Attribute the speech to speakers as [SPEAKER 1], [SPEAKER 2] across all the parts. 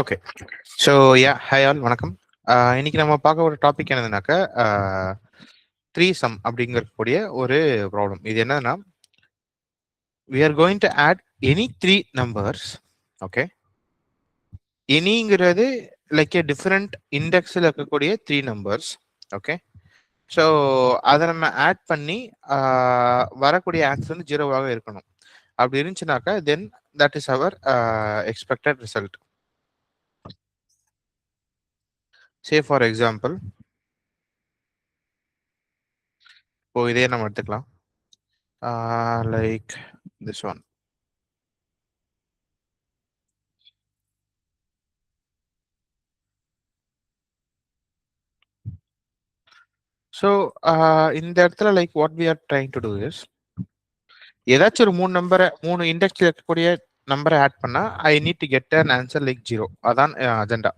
[SPEAKER 1] Okay. So hi all, வணக்கம். இன்னைக்கு நம்ம பார்க்க ஒரு டாபிக் என்னதுனாக்கா, த்ரீ சம் அப்படிங்கக்கூடிய ஒரு ப்ராப்ளம். இது என்னன்னா, we are going to add any three numbers. Okay, எனிங்கிறது லைக் ஏ டிஃப்ரெண்ட் இண்டெக்ஸில் இருக்கக்கூடிய த்ரீ நம்பர்ஸ். ஓகே, ஸோ அதை நம்ம ஆட் பண்ணி வரக்கூடிய ஆன்சர் வந்து ஜீரோவாக இருக்கணும். அப்படி இருந்துச்சுனாக்கா then that is our expected result. Say for example, இப்போ இதே நம்ம எடுத்துக்கலாம். Like this one. So இந்த இடத்துல like what we are trying to do is, ஏதாச்சும் ஒரு மூணு இண்டெக்ஸ்ல இருக்கக்கூடிய நம்பரை ஆட் பண்ணா I need to get an answer like zero. அதான் அஜெண்டா.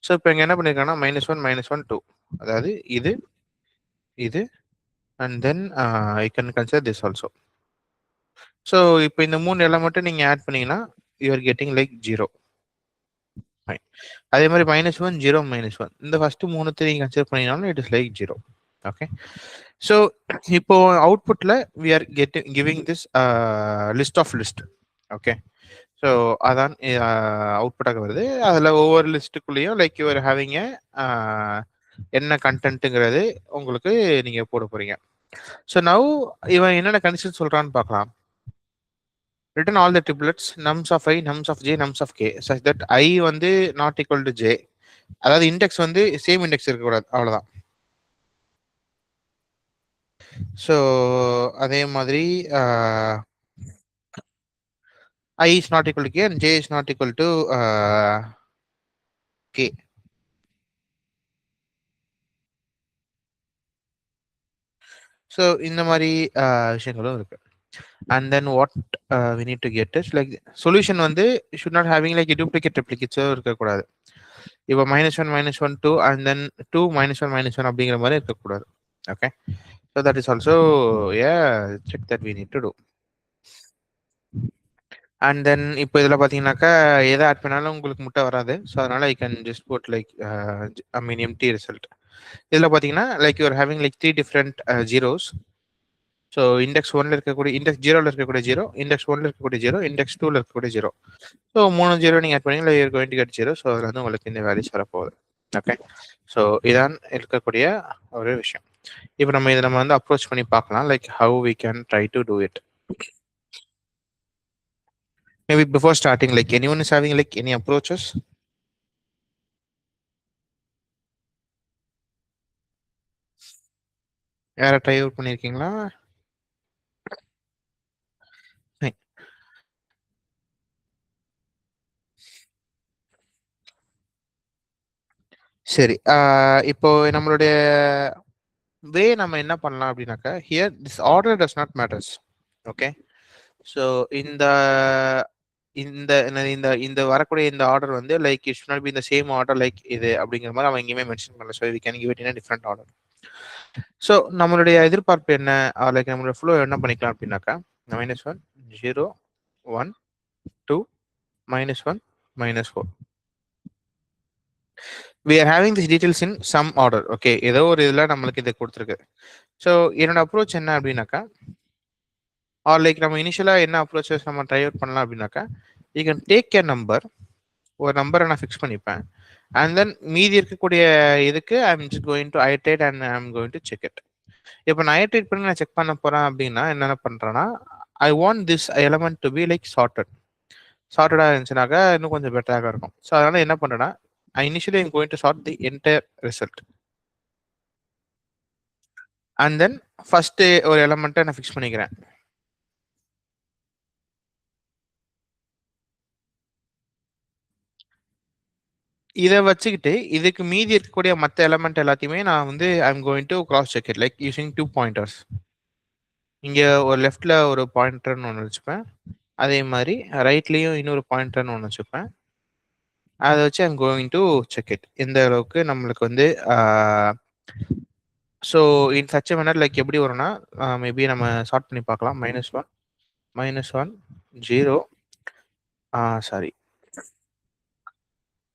[SPEAKER 1] ஸோ இப்போ இங்கே என்ன பண்ணியிருக்காங்கன்னா -1 -1 2, அதாவது இது இது and then I can consider this also. So இப்போ இந்த மூணு எலமெண்ட்டும் நீங்கள் ஆட் பண்ணீங்கன்னா you are getting like zero. அதே மாதிரி -1 0 -1, இந்த ஃபர்ஸ்ட் மூணுத்தையும் நீங்கள் கன்சிடர் பண்ணீங்கன்னாலும் it is like zero. Okay, so இப்போ அவுட்புட்ல we are giving this list of list. Okay, so அதான் அவுட்புட்டாக வருது. அதில் ஒவ்வொரு லிஸ்ட்டுக்குள்ளேயும் லைக் யூஆர் ஹேவிங் என்ன கண்டென்ட்டுங்கிறது உங்களுக்கு நீங்கள் போட போறீங்க. ஸோ நவ் இவன் என்னென்ன கண்டிஷன் சொல்றான்னு பார்க்கலாம். Return all the triplets nums of I, nums of J, nums of K such that I வந்து நாட் ஈக்குவல் டு ஜே. அதாவது இண்டெக்ஸ் வந்து சேம் இண்டெக்ஸ் இருக்கக்கூடாது, அவ்வளோதான். ஸோ அதே மாதிரி I is not equal to k and j is not equal to k. So இந்த மாதிரி விஷயங்களும் இருக்கு. And then what we need to get is like solution வந்து should not having like a duplicate replicates இருக்கக்கூடாது. இப்போ -1 -1 2 and then 2 -1 -1 அப்படிங்கிற மாதிரி இருக்கக்கூடாது. Okay, so that is also check that we need to do. And then இப்போ இதில் பார்த்தீங்கன்னாக்கா எதை ஆட் பண்ணாலும் உங்களுக்கு முட்டை வராது. ஸோ அதனால I can just put like I mean empty result. இதில் பார்த்தீங்கன்னா like you're having like three different zeros. So index ஒன்ல இருக்கக்கூடிய, இண்டெக்ஸ் ஜீரோவில் இருக்கக்கூடிய ஜீரோ, இண்டெக்ஸ் ஒன்ல இருக்கக்கூடிய ஜீரோ, இண்டெக்ஸ் டூவில் இருக்கக்கூடிய ஜீரோ. ஸோ மூணு ஜீரோ நீங்கள் ஆட் பண்ணீங்கன்னா you're going to get zero. So அதில் வந்து உங்களுக்கு இந்த வேல்யூஸ் வரப்போகுது. ஓகே, ஸோ இதான் இருக்கக்கூடிய ஒரு விஷயம். இப்போ நம்ம வந்து அப்ரோச் பண்ணி பார்க்கலாம், like how we can try to do it. Maybe before starting, like anyone is having like any approaches? யாரா ட்ரை அவுட் பண்ணியிருக்கீங்களா? சரி, இப்போ நம்மளுடைய வே நம்ம என்ன பண்ணலாம் அப்படின்னாக்கா, here this order does not matters. Okay, so இந்த இந்த இந்த இந்த வரக்கூடிய இந்த ஆர்டர் வந்து like it should not be இந்த சேம் ஆர்டர் லைக் இது அப்படிங்கிற மாதிரி அவன் எங்கேயுமே மென்ஷன் பண்ணல. So we can give it in different order. So நம்மளுடைய எதிர்பார்ப்பு என்ன, லைக் நம்மளுடைய ஃப்ளோ என்ன பண்ணிக்கலாம் அப்படின்னாக்கா, -1 0 1 2 -1 -4. we are having these details in some order. Okay, ஏதோ ஒரு இதில் நம்மளுக்கு இதை கொடுத்துருக்கு. ஸோ என்னோட அப்ரோச் என்ன அப்படின்னாக்கா, ஆர் லைக் நம்ம இனிஷியலாக என்ன அப்ரோச்சஸ் நம்ம ட்ரை அவுட் பண்ணலாம் அப்படின்னாக்கா, you can take a number, ஒரு நம்பரை நான் ஃபிக்ஸ் பண்ணிப்பேன். அண்ட் தென் மீதி இருக்கக்கூடிய இதுக்கு ஐ am just going to iterate and I am going to check it. இப்போ நான் ஐட்ரேட் பண்ணி நான் செக் பண்ண போகிறேன் அப்படின்னா என்னென்ன பண்ணுறேன்னா, I want this element to be like சார்ட்டடாக இருந்துச்சுனாக்கா இன்னும் கொஞ்சம் பெட்டராக இருக்கும். ஸோ அதனால என்ன பண்ணுறேன்னா, initially I'm going to sort the entire result and then first ஒரு எலமெண்ட்டை நான் ஃபிக்ஸ் பண்ணிக்கிறேன். இதை வச்சுக்கிட்டு இதுக்கு மீதி இருக்கக்கூடிய மற்ற எலமெண்ட் எல்லாத்தையுமே நான் வந்து I'm going to cross check it like using 2 pointers. இங்கே ஒரு லெஃப்டில் ஒரு பாயிண்டர்னு ஒன்று வச்சுப்பேன், அதே மாதிரி ரைட்லேயும் இன்னொரு பாயிண்டர்னு ஒன்று வச்சுப்பேன். அதை வச்சு I'm going to check it எந்த அளவுக்கு நம்மளுக்கு வந்து. So in such a manor like எப்படி வரும்னா, மேபி நம்ம சார்ட் பண்ணி பார்க்கலாம். -1 -1 0 சாரி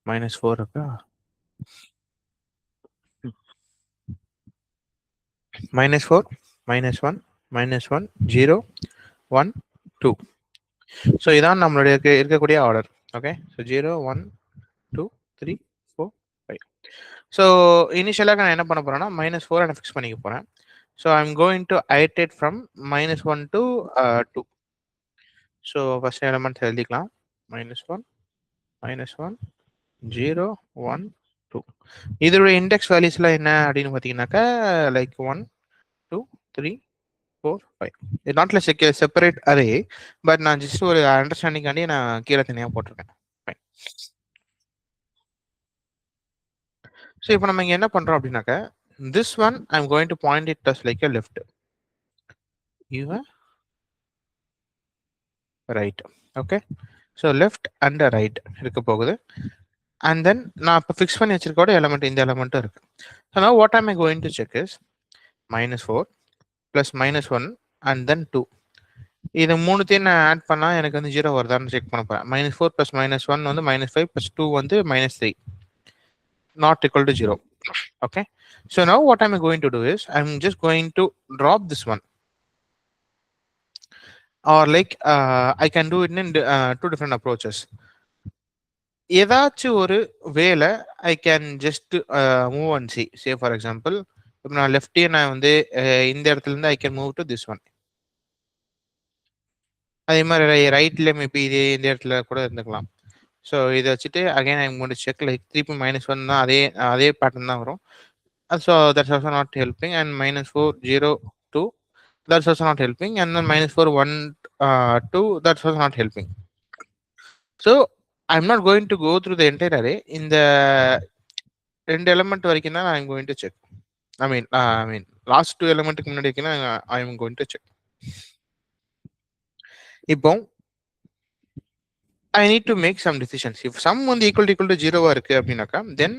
[SPEAKER 1] -4 இருக்கா? -4, -1, -1, 0, 1, 2. ஸோ இதான் நம்மளுடைய இருக்கக்கூடிய ஆர்டர். Okay, so 0, 1, 2, 3, 4, 5. ஸோ இனிஷியலாக நான் என்ன பண்ண போறேன்னா -4 நான் ஃபிக்ஸ் பண்ணிக்க போறேன். So I'm going to iterate from -1 to 2. So first element எழுதிக்கலாம். -1, -1, 0, 1, 2. இதோட இண்டெக்ஸ் வேல்யூஸ்லாம் என்ன அப்படின்னு பார்த்தீங்கன்னாக்கா லைக் 1, 2, 3, 4, 5. இது not like separate array, but நான் ஜஸ்ட் ஒரு அண்டர்ஸ்டாண்டிங்காண்டி நான் கீழே தனியாக போட்டிருக்கேன். ஸோ இப்போ நம்ம இங்கே என்ன பண்ணுறோம் அப்படின்னாக்க this one I'm going to point it as like a left, இவன் right. Okay, so left and right இருக்க போகுது. அண்ட் தென் நான் இப்போ ஃபிக்ஸ் பண்ணி வச்சிருக்கோட எலமெண்ட் இந்த எலமெண்ட்டும் இருக்கு. ஸோ நான் what I'm I going to check is -4 plus -1 and தென் 2. இது மூணுத்தையும் நான் ஆட் பண்ணா எனக்கு வந்து 0 வருதான்னு செக் பண்ண போறேன். -4 ப்ளஸ் -1 வந்து -5 ப்ளஸ் 2 வந்து -3, not equal to 0. Okay, so now what am I going to do is I'm just going to drop this one, or like I can do it in two different approaches. ஏதாச்சும் ஒரு வேல ஐ can just move and C. Say for example இப்போ நான் லெஃப்டே நான் வந்து இந்த இடத்துல இருந்து I can move to this one. அதே மாதிரி ரைட்ல மேபி இதே இந்த இடத்துல கூட இருந்துக்கலாம். ஸோ இதை வச்சுட்டு அகைன் ஐ மூணு செக் லைக் திருப்பி -1 தான் அதே அதே பேட்டர்ன் தான் வரும். So that's also not helping. And -4, 0, 2, that's also not helping. And then -4, 1, 2, that's also not helping. So I'm not going to go through the entire array. In the end element வரைக்கும் தான் I'm going to check. I mean last two element முன்னாடி வரைக்கும் I am going to check. இப்போ I need to make some decisions. If sum வந்து equal to 0 இருக்கு அப்படின்னாக்கா then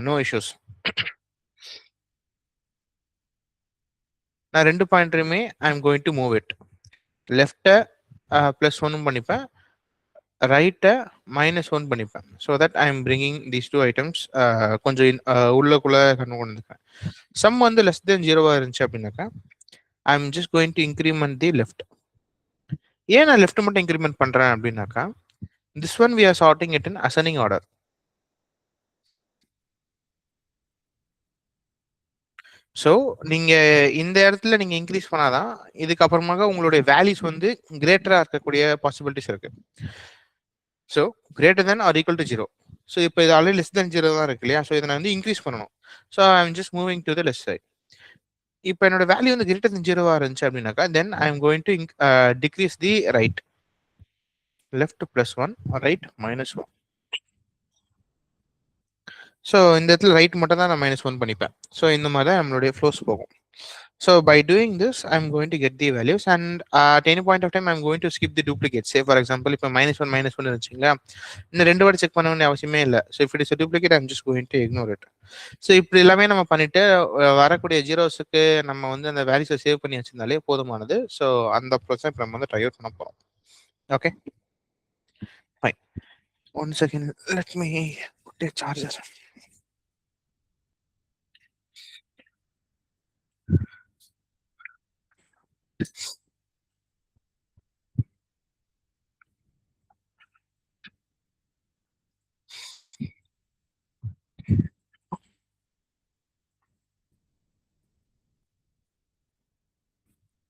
[SPEAKER 1] no issues. நான் ரெண்டு பாயிண்டருமே I am going to move it. லெஃப்ட்டை +1 பண்ணிப்பேன், ரைட்டை -1 பண்ணிப்பேன். So that I am bringing these two items கொஞ்சம் உள்ளக்குள்ள கொண்டு வந்துருக்கேன். சம் வந்து லெஸ் தென் 0 இருந்துச்சு அப்படின்னாக்கா I am just going to increment the left. ஏன் நான் லெஃப்ட் மட்டும் இன்க்ரிமெண்ட் பண்றேன் அப்படின்னாக்கா this one we are sorting it in அசனிங் ஆர்டர். ஸோ நீங்க இந்த இடத்துல நீங்க இன்க்ரீஸ் பண்ணாதான் இதுக்கப்புறமாக உங்களுடைய வேல்யூஸ் வந்து கிரேட்டரா இருக்கக்கூடிய பாசிபிலிட்டிஸ் இருக்கு. So greater than or equal to 0. So இப்போ இது ஆல்ரெடி லெஸ் தென் 0 தான் இருக்கு இல்லையா? ஸோ இதை நான் வந்து இன்க்ரீஸ் பண்ணணும். So I am just moving to the left side. இப்போ என்னோட வேல்யூ வந்து கிரேட்டர் தென் 0 இருந்துச்சு அப்படின்னாக்கா then I am going to decrease the right. Left +1, right -1. So இந்த இடத்துல ரைட் மட்டும் தான் நான் -1 பண்ணிப்பேன். ஸோ இந்த மாதிரி தான் நம்மளுடைய ஃப்ளோஸ் போகும். So by doing this, I'm going to get the values, and at any point of time, I'm going to skip the duplicates. Say for example, if -1 -1 இருந்துச்சுங்களா, இந்த ரெண்டு வாட்டி செக் பண்ண வேண்டிய அவசியமே இல்லை. So if it is duplicate I'm just going to ignore it. So இப்படி எல்லாமே நம்ம பண்ணிட்டு வரக்கூடிய ஜீரோஸுக்கு நம்ம வந்து அந்த வேல்யூஸை சேவ் பண்ணி வச்சிருந்தாலே போதுமானது. ஸோ அந்த ப்ரோசஸ் இப்போ நம்ம வந்து ட்ரை அவுட் பண்ண போகிறோம். Okay fine. 1 second, let me put a charger.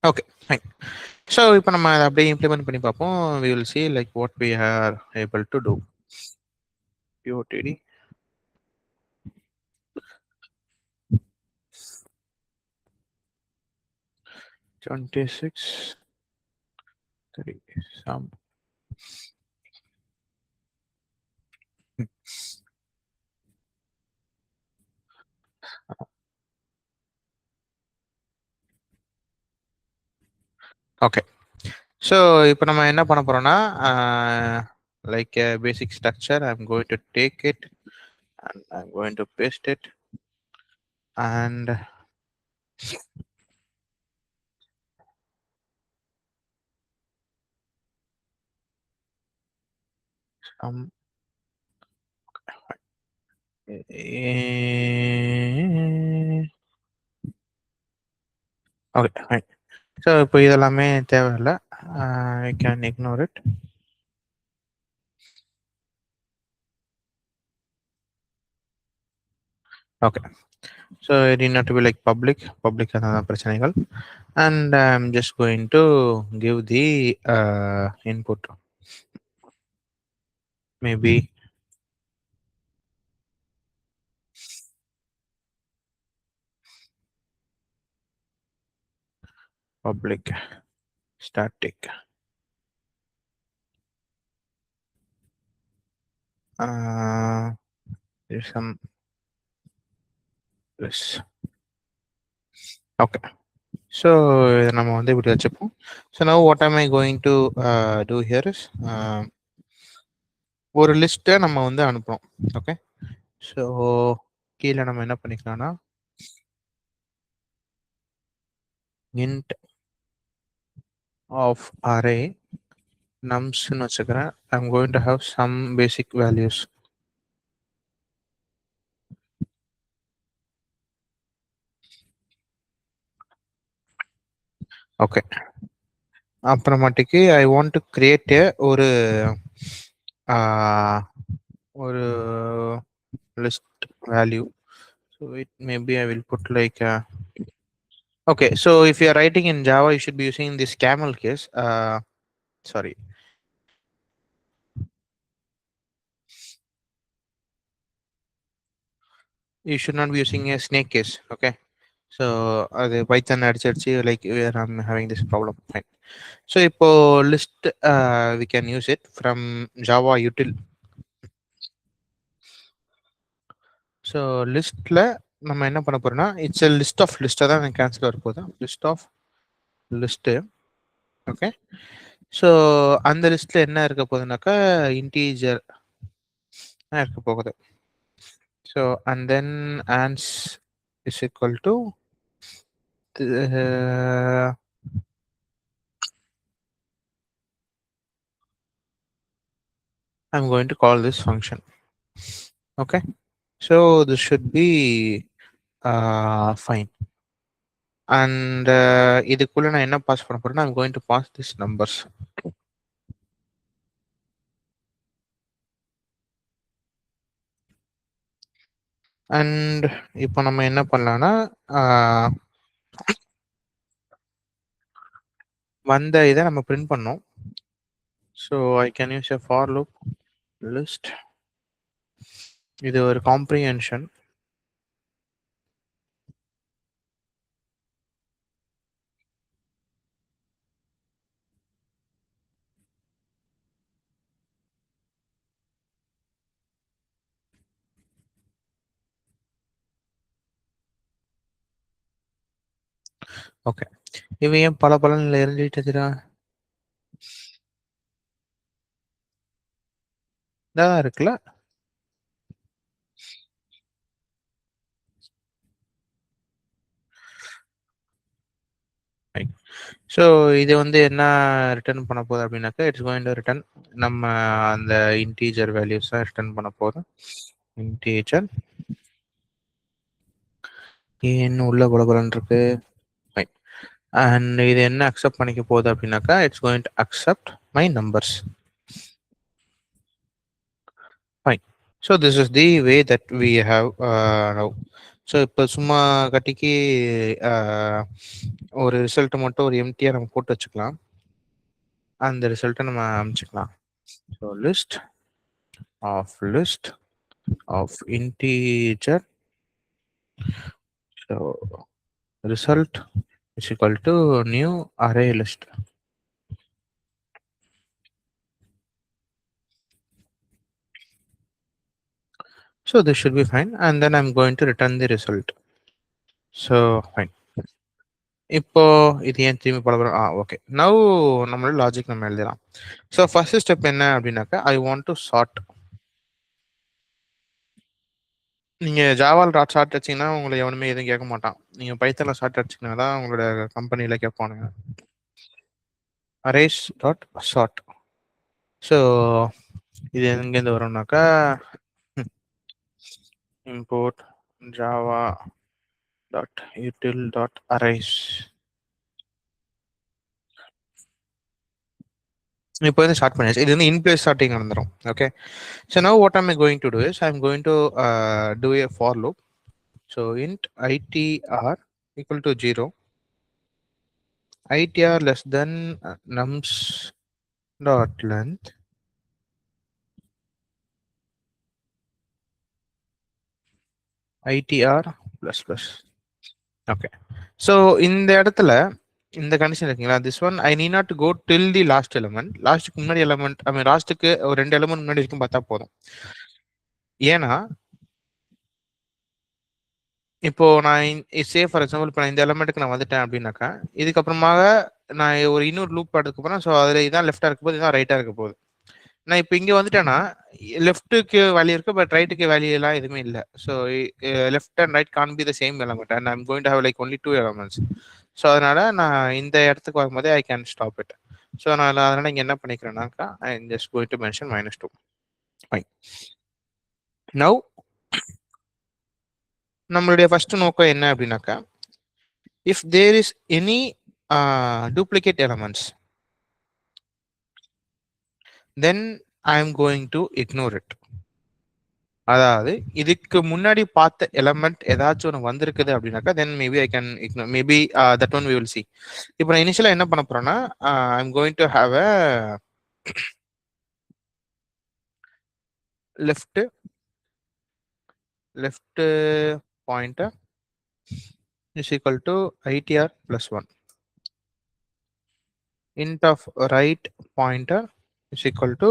[SPEAKER 1] Okay fine. So இப்போ நம்ம அதை அப்படியே இம்ப்ளிமெண்ட் பண்ணி பார்ப்போம். We will see like what we are able to do. POTD 26 3 sum. Okay, so இப்போ நம்ம என்ன பண்ண போறோம்னா like basic structure I am going to take it and I am going to paste it and okay fine. So இப்போ இதெல்லாமே தேவையில்லை. I can ignore it. Okay. So it need not to be like public அதான் பிரச்சனைகள். And I'm just going to give the input. Maybe public static. There's some this. Okay. So நம்ம வந்து இப்படி வச்சுப்போம். So now what am I going to do here is ஒரு லிஸ்ட்டை நம்ம வந்து அனுப்புறோம். ஓகே. ஸோ கீழே நம்ம என்ன பண்ணிக்கலாம்னா int of array nums-னு வச்சுக்கிறேன். I'm going to have some basic values. Okay. அப்புறமாட்டிக்கு ஐ வாண்ட் டு கிரியேட் ஒரு ஒரு list value. So it maybe I will put like okay. So if you are writing in Java, you should be using this camel case. Sorry. You should not be using a snake case. Okay. So the Python அடிச்சு like I'm having this problem. Fine. So இப்போ list we can use it from Java util. So listல நம்ம என்ன பண்ண போறோம்னா it's a list of list தான் எனக்கு cancel வர போகுது. List of list. Okay. So அந்த லிஸ்ட்ல என்ன இருக்க போகுதுனாக்கா இன்டீஜர் இருக்க போகுது. So and then ans is equal to I'm going to call this function. Okay. So this should be fine. And இதுக்குள்ள நான் என்ன பாஸ் பண்ண போறேன்னா I'm going to pass this numbers. And இப்போ நம்ம என்ன பண்ணலாம்னா வந்த இதை நம்ம பிரிண்ட் பண்ணோம். So I can use a for loop list. இது ஒரு காம்ப்ரிஹென்ஷன். ஓகே. இவன் ஏன் பல பலன்ல எரிஞ்சிட்டு தான் இருக்குல்ல. ஸோ இது வந்து என்ன ரிட்டர்ன் பண்ண போகுது அப்படின்னாக்கா இட்ஸ் கோயிங் டு ரிட்டர்ன் நம்ம அந்த இன்டீஜர் வேல்யூஸ் தான் ரிட்டர்ன் பண்ண போதும். இன்டீஜர் என்ன உள்ள பலபலன் இருக்கு. ஃபைன். அண்ட் இது என்ன அக்செப்ட் பண்ணிக்க போகுது அப்படின்னாக்கா it's going to accept my numbers. Fine. So this is the way that we have now. So இப்போ சும்மா கட்டிக்கு ஒரு ரிசல்ட் மட்டும் ஒரு எம்டியாக நம்ம போட்டு வச்சுக்கலாம். அந்த ரிசல்ட்டை நம்ம அமைச்சுக்கலாம். So list of integer. So result is equal to new array list. So this should be fine, and then I'm going to return the result. So fine. இப்போ இது ஏன் திரும்பி பலபரம் ஓகே. நவ் நம்மளோட லாஜிக் நம்ம எழுதலாம். ஸோ ஃபர்ஸ்ட் ஸ்டெப் என்ன அப்படின்னாக்கா ஐ want to sort. நீங்க ஜாவால் ஷார்ட் அடிச்சிங்கன்னா உங்களை எவனுமே எதுவும் கேட்க மாட்டான். நீங்க பைத்தன்ல ஷார்ட் அடிச்சிங்கன்னா தான் உங்களோட கம்பெனியில கேட்பானுங்க. Arrays dot sort. ஸோ இது எங்கேருந்து வரும்னாக்கா import java dot util dot arrays. இப்போ வந்து ஸ்டார்ட் பண்ணியாச்சு. இது வந்து இன் பிளேஸ் ஸ்டார்டிங் நடந்துரும். Okay, so now what am I going to do is I'm going to do a for loop. So int itr equal to 0, itr less than nums dot length itr plus plus. Okay, so இந்த இடத்துல இந்த condition இருக்குங்களா, this one I need not go till the last element. லாஸ்ட்டுக்கு முன்னாடி element ஐ மீன் லாஸ்ட்டுக்கு ஒரு 2 element முன்னாடி இருக்கும் பார்த்தா போதும். ஏன்னா இப்போ நான் சே ஃபார் எக்ஸாம்பிள் இப்போ நான் இந்த எலிமெண்ட்டுக்கு நான் வந்துட்டேன் அப்படின்னாக்கா, இதுக்கப்புறமாக நான் ஒரு இன்னொரு லூப் எடுத்துக்கப்புறம், ஸோ அதில் இதான் லெஃப்டாக இருக்க போது, இதான் ரைட்டாக இருக்க போகுது. நான் இப்போ இங்கே வந்துட்டேன்னா லெஃப்ட்டுக்கு வேல்யூ இருக்கு, பட் ரைட்டுக்கு வேல்யூ எல்லாம் எதுவுமே இல்லை. So left and right can be the same element and I'm going to have like only 2 elements. So அதனால நான் இந்த இடத்துக்கு வரும்போதே I can stop it. So நான் அதனால இங்கே என்ன பண்ணிக்கிறேன்னாக்கா I just going to mention -2. Fine. Now நம்மளுடைய ஃபர்ஸ்ட் நோக்கம் என்ன அப்படின்னாக்கா, if there is any duplicate elements, then I am going to ignore it. அதாவது இதுக்கு முன்னாடி பார்த்த எலமெண்ட் ஏதாச்சும் ஒன்று வந்திருக்குது அப்படின்னாக்கா then maybe I can ignore, maybe that one we will see. இப்போ நான் இனிஷியலாக என்ன பண்ண போறேன்னா I am going to have a left pointer is equal to itr plus 1, int of right pointer is equal to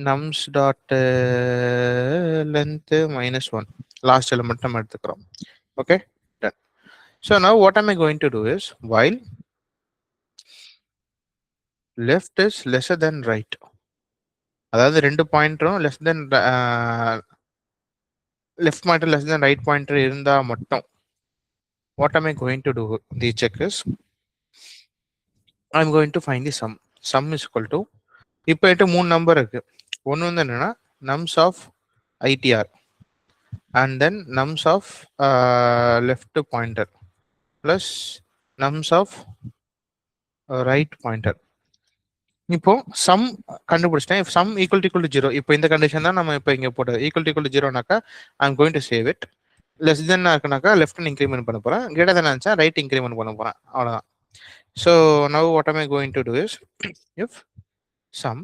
[SPEAKER 1] nums dot length -1, last element நம்ம எடுத்துக்கிறோம். Okay, done. So now what am I going to do is while left is lesser than right, அதாவது 2 பாயிண்டரும் less than left pointer less than right pointer இருந்தா மட்டும் what am I going to do, the check is I'm going to find the sum is equal to, இப்போ என்கிட்ட 3 number இருக்கு. ஒன்று வந்து என்னன்னா nums of itr and then nums of left pointer plus nums of right pointer. இப்போ some கண்டுபிடிச்சிட்டேன். if sum equal to 0, இப்போ இந்த கண்டிஷன் தான் நம்ம இப்போ இங்கே போட்டது. equal to 0னாக்கா I am going to save it. Less than இருக்குனாக்கா லெஃப்ட் இன்க்ரிமெண்ட் பண்ண போறேன், கிரேட்டர் தென் நினச்சா ரைட் இன்க்ரிமெண்ட் பண்ண போறேன், அவ்வளோதான். So now what am I going to do is if sum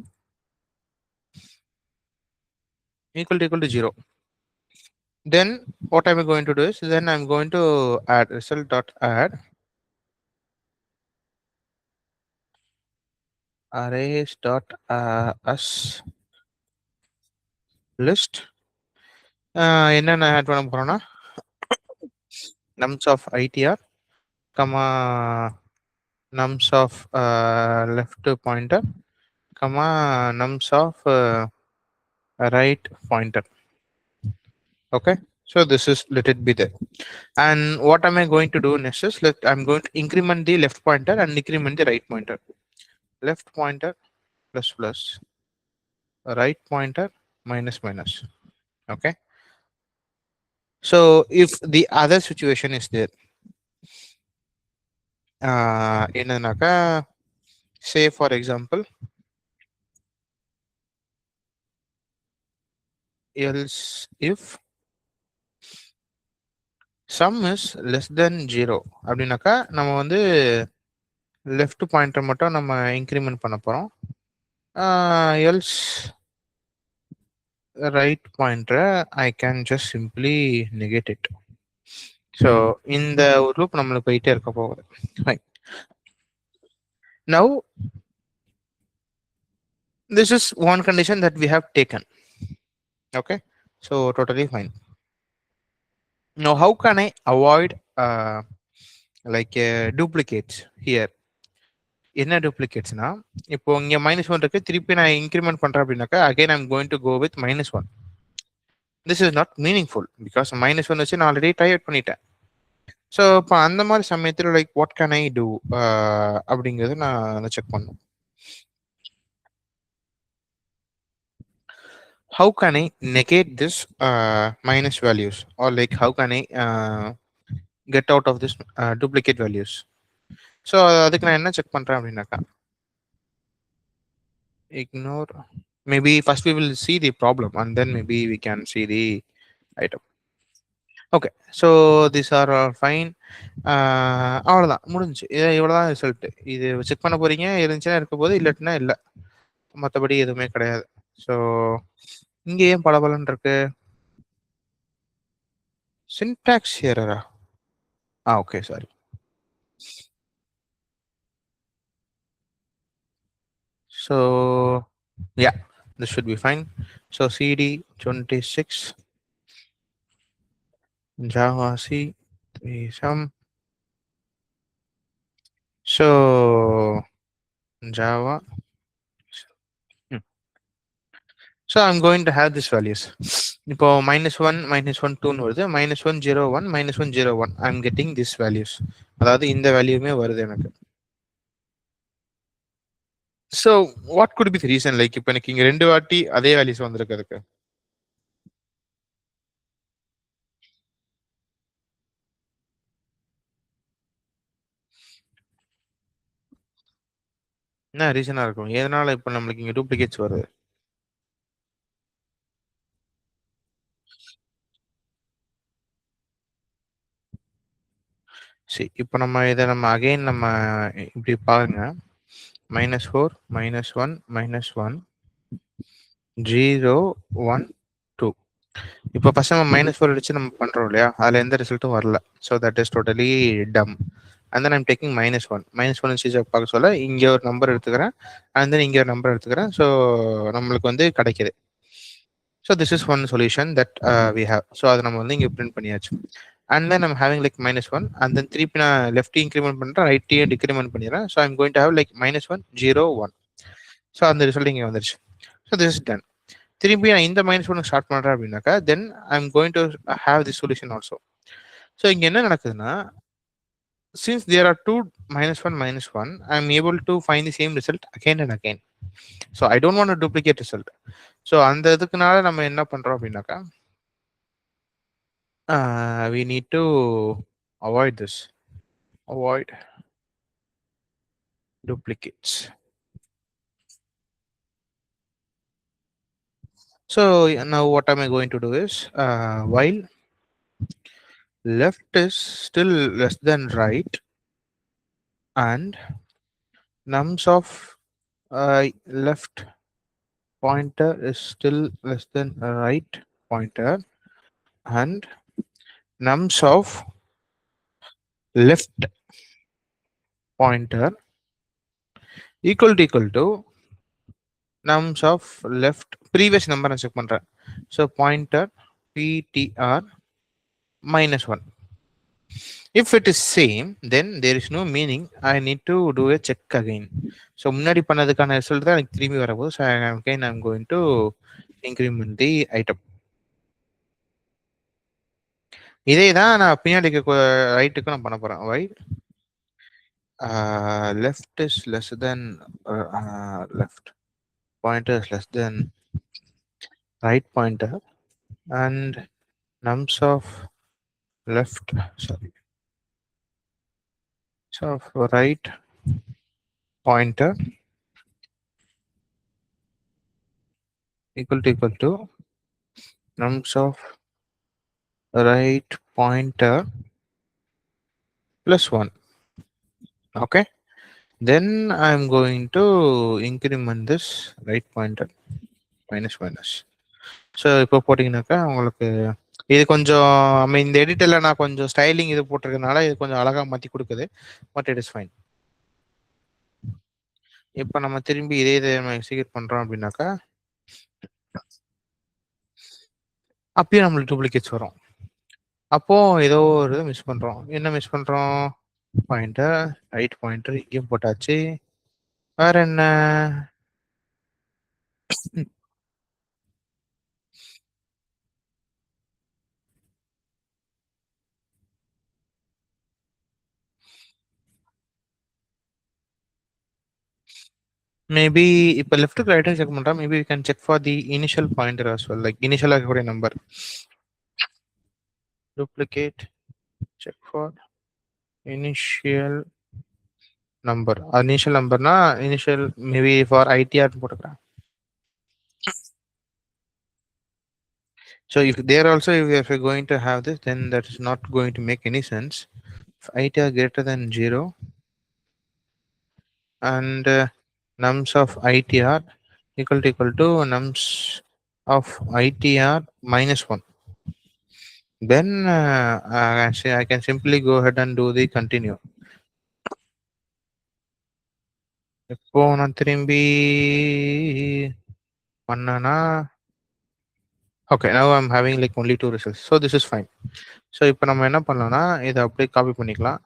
[SPEAKER 1] equal to 0, then what am I going to do is then I'm going to add result dot add arrays dot as list. என்னென்ன add பண்ண போறோம்னா nums of itr, nums of left pointer, nums of right pointer. Okay, so this is, let it be there. And what am I going to do next is I'm going to increment the left pointer and increment the right pointer. Left pointer plus plus, right pointer minus minus. Okay, so if the other situation is there, என்னன்னாக்கா say for example else if sum is less than 0 அப்படின்னாக்கா நம்ம வந்து left pointer மட்டும் நம்ம increment பண்ண போறோம். else right pointer I can just simply negate it. So இந்த ஒரு லூப் நம்மளுக்கு போயிட்டே இருக்க போகுது. Now this is one condition that we have taken. Okay, so totally fine. Now how can I avoid like duplicates here? என்ன டூப்ளிகேட்ஸ்னா, இப்போ இங்கே -1 இருக்கு, திருப்பி நான் இன்க்ரிமெண்ட் பண்றேன் அப்படின்னாக்கா again I'm going to go with -1. This is not meaningful because -1 வச்சு நான் ஆல்ரெடி ட்ரை அவுட் பண்ணிட்டேன். ஸோ இப்போ அந்த மாதிரி சமயத்தில் like what can I do அப்படிங்கிறது நான் செக் பண்ணணும். how can I negate this minus values, or like how can I get out of this duplicate values? So அதுக்கு நான் என்ன செக் பண்றேன் அப்படின்னாக்கா, ignore, maybe first we will see the problem and then maybe we can see the item. Okay, so this are fine. அவ்வளோதான், முடிஞ்சு. இவ்வளோதான் result. இது check பண்ண போறீங்க, இருந்துச்சுன்னா இருக்க போது, இல்லாட்டினா இல்லை. மற்றபடி எதுவுமே கிடையாது. ஸோ இங்கே ஏன் பலபலன் இருக்கு? சின்டாக்ஸ் எரரா? Okay, sorry. So yeah, this should be fine. So cd 26 java c 3 sum. So java. So I'm going to have these values. இப்போ -1 -1 2 வருது, -1 0 1 -1 0 1. I'm getting these values. அதாவது இந்த வேல்யூமே வருது எனக்கு. So what could be the reason? Like இப்போ எனக்கு இங்க ரெண்டு வாட்டி அதே வேல்யூஸ் வந்திருக்கு. என்ன ரீசனா இருக்கும்? எதனால இப்போ நம்மளுக்கு இங்க டூப்ளிகேட்ஸ் வருது? சரி, இப்போ நம்ம இதை அகைன் நம்ம இப்படி பாருங்க. -4 -1 -1 0 1 2. இப்போ ஃபர்ஸ்ட் நம்ம -4 அடிச்சு நம்ம பண்றோம் இல்லையா, அதுல எந்த ரிசல்ட்டும் வரல. ஸோ தட் இஸ் டோட்டலி டம். அண்ட் தென் ஐம் டேக்கிங் -1 -1 சீஜ் பார்க்க சொல்ல இங்கே ஒரு நம்பர் எடுத்துக்கிறேன், அண்ட் தென் இங்கே ஒரு நம்பர் எடுத்துக்கிறேன். ஸோ நம்மளுக்கு வந்து கிடைக்குது. So this is one solution that we have. So அதை நம்ம வந்து இங்கே பிரிண்ட் பண்ணியாச்சு. And then I'm having like -1, and then திருப்பி நான் லெஃப்ட் இன்க்ரிமெண்ட் பண்ணுறேன், ரைட்டையும் டிக்ரிமெண்ட் பண்ணிடுறேன். So I'm going to have like -1 0 1. So அந்த ரிசல்ட் இங்கே வந்துருச்சு. So this is done. திருப்பி நான் இந்த -1 ஸ்டார்ட் பண்ணுறேன் அப்படின்னாக்கா then I'm going to have the solution also. So இங்கே என்ன நடக்குதுன்னா, since there are two -1 -1, I'm able to find the same result again and again. So I don't want a duplicate result. So அந்த இதுக்குனால நம்ம என்ன பண்றோம் அப்படின்னாக்கா, we need to avoid this. Avoid duplicates. So now what am I going to do is, while left is still less than right and nums of left pointer is still less than right pointer and nums of left pointer equal to nums of left previous number நான் check பண்றேன். So pointer ptr -1. If it is same, then there is no meaning. I need to do a check again. So முன்னாடி பண்ணதுக்கான result தான் எனக்கு திரும்பி வரப்போகுது. So again I'm going to increment the item. இதே தான் நான் பின்னாடி ரைட்டுக்கு நான் பண்ண போறேன். Why? Left is less than left pointer is less than right pointer and nums of left, sorry, so of right pointer equal to nums of right pointer plus 1. Okay, then I'm going to increment this right pointer minus. So இப்போ போட்டிங்கனாக்கா உங்களுக்கு இது கொஞ்சம் இந்த எடிட்டரில் நான் கொஞ்சம் styling இது போட்டிருக்கனால இது கொஞ்சம் அழகாக மாற்றி கொடுக்குது. But it is fine. இப்போ நம்ம திரும்பி இதே நம்ம எக்ஸிக்யூட் பண்ணுறோம் அப்படின்னாக்கா அப்பயும் நம்மளுக்கு டூப்ளிகேட்ஸ் வரும். அப்போ ஏதோ ஒரு மிஸ் பண்ணுறோம். என்ன மிஸ் பண்ணுறோம்? பாயிண்டர், ரைட் பாயிண்டர் இங்கேயும் போட்டாச்சு. வேற என்ன? மேபி இப்போ லெஃப்ட்டுக்கு ரைட்டாக செக் பண்ணுறா, maybe we can check for the initial pointer as well, like இனிஷியலாக இருக்கக்கூடிய number. Duplicate check for initial number. இனிஷியல் நம்பர்னா இனிஷியல் மேபி ஃபார் ஐடிஆர் போட்டுக்கிறேன். So if there also, if you're going to have this, then that is not going to make any sense. If ITR greater than 0 and nums of ITR equal to nums of ITR minus 1, then I can simply go ahead and do the continue. இப்போ நான் திரும்பி பண்ணனா, okay, now I'm having like only 2 results, so this is fine. So இப்போ நம்ம என்ன பண்ணலாம்னா இதை அப்படியே காப்பி பண்ணிக்கலாம்.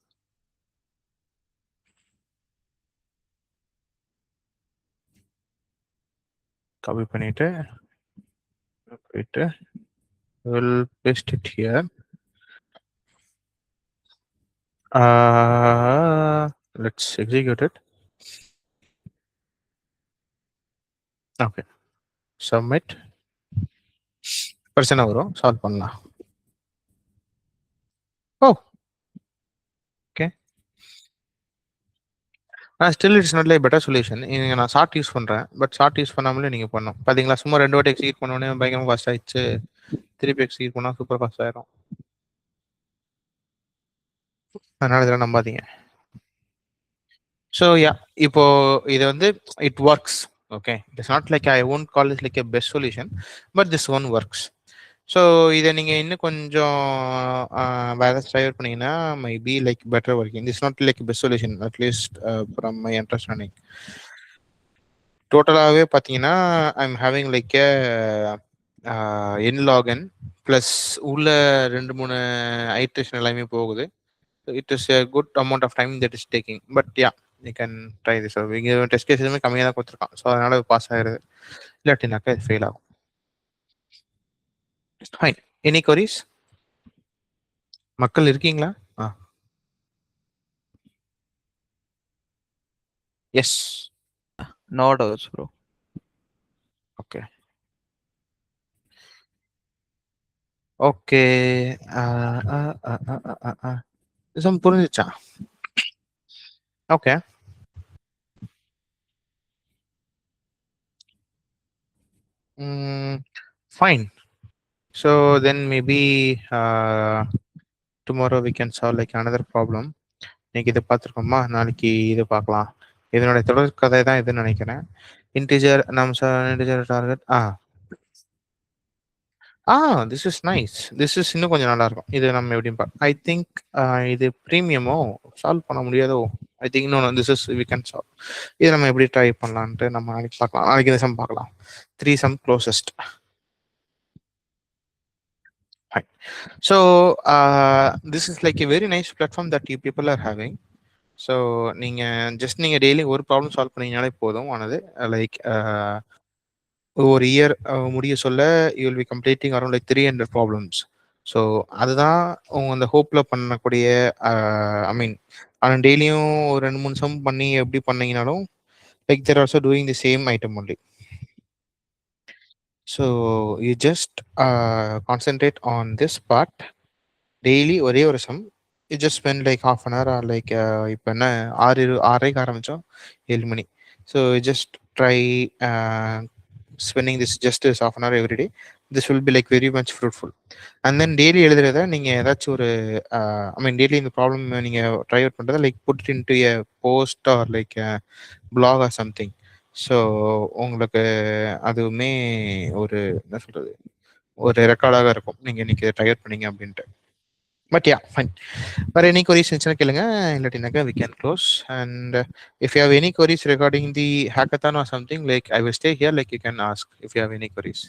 [SPEAKER 1] காப்பி பண்ணிட்டு போயிட்டு will paste it here. Let's execute it. Okay, submit. பிரச்சனை வரும், சால்வ் பண்ணலாம். Oh okay, still it's not like better solution. நான் ஷார்ட் யூஸ் பண்ணுறேன், பட் ஷார்ட் யூஸ் பண்ணாமலே நீங்கள் பண்ணணும். பார்த்தீங்களா, சும்மா 2 வாட்டி எக்ஸிக்யூட் பண்ணோடனே பயங்கரமாக ஃபாஸ்ட் ஆயிடுச்சு. திருப்பி எக்ஸிக்யூட் பண்ணால் சூப்பர் ஃபாஸ்ட் ஆயிரும். அதனால இதெல்லாம் நம்பாதீங்க. ஸோ யா, இப்போ இது வந்து it works. Okay, it's not like I won't call is like a best solution, but this one works. So இதை நீங்கள் இன்னும் கொஞ்சம் வேறு ட்ரை அவுட் பண்ணீங்கன்னா maybe like better working. This not like best solution at least from my understanding. டோட்டலாகவே பார்த்தீங்கன்னா I am having like a n log n plus உள்ள 2-3 iteration எல்லாமே போகுது. It is a good amount of time that is taking, but yeah you can try this. இங்கே test case எதுவுமே கம்மியாக தான் கொடுத்துருக்கான், ஸோ அதனால பாஸ் ஆகிடுது. இல்லாட்டினாக்கா இது ஃபெயில் ஆகும். Fine, any queries? மக்கள் இருக்கீங்களா? Yes,
[SPEAKER 2] no doubts bro.
[SPEAKER 1] Okay okay, புரிஞ்சிச்சா? Okay, fine. So then maybe tomorrow we can solve like another problem. இன்னைக்கு இதை பார்த்துருக்கோமா, நாளைக்கு இது பார்க்கலாம். இதனுடைய தொடர் கதை தான் இதுன்னு நினைக்கிறேன். Integer integer target. This is nice. This is இன்னும் கொஞ்சம் நல்லா இருக்கும். இது நம்ம எப்படின்னு ஐ திங்க் இது ப்ரீமியமோ சால்வ் பண்ண முடியாதோ. I think no, this is we can solve. இது நம்ம எப்படி ட்ரை பண்ணலான்ட்டு நம்ம நாளைக்கு பார்க்கலாம். நாளைக்கு இந்த சம் பார்க்கலாம். 3 sum closest. Fine. So this is like a very nice platform that you people are having. So நீங்க ஜஸ்ட் நீங்க டெய்லி ஒரு ப்ராப்ளம் சால்வ் பண்ணீங்கனாலே போதும் ஆனது. லைக் ஒரு இயர் முடிய சொல்ல you will be completing around like 300 problems. So அதுதான் உங்க அந்த ஹோப்ல பண்ணக்கூடிய ஐ மீன், ஆனால் டெய்லியும் ஒரு 2-3 சம் பண்ணி எப்படி பண்ணீங்கனாலும் like they're also doing the same item only. So you just concentrate on this part daily. ஒரே ஒரு some you just spend like half an hour or like இப்போ என்ன 6:30 ஆரம்பிச்சோம் 7 மணி. So you just try spending this just as half an hour every day. This will be like very much fruitful. And then daily எழுதுறத நீங்க ஏதாச்சும் ஒரு I mean daily இந்த problem நீங்க try out பண்றதை like put in to a post or like blog or something. So உங்களுக்கு அதுவுமே ஒரு என்ன சொல்றது, ஒரு ரெக்கார்டாக இருக்கும் நீங்க இன்னைக்கு ட்ரை அவுட் பண்ணீங்க அப்படின்ட்டு. But yeah fine. வேறு எனி கொரிஸ் இருந்துச்சுன்னா கேளுங்க, இல்லாட்டினாக்கா we can close. And if you have any queries regarding the hackathon or something like I will stay here, like you can ask if you have any கொரிஸ்.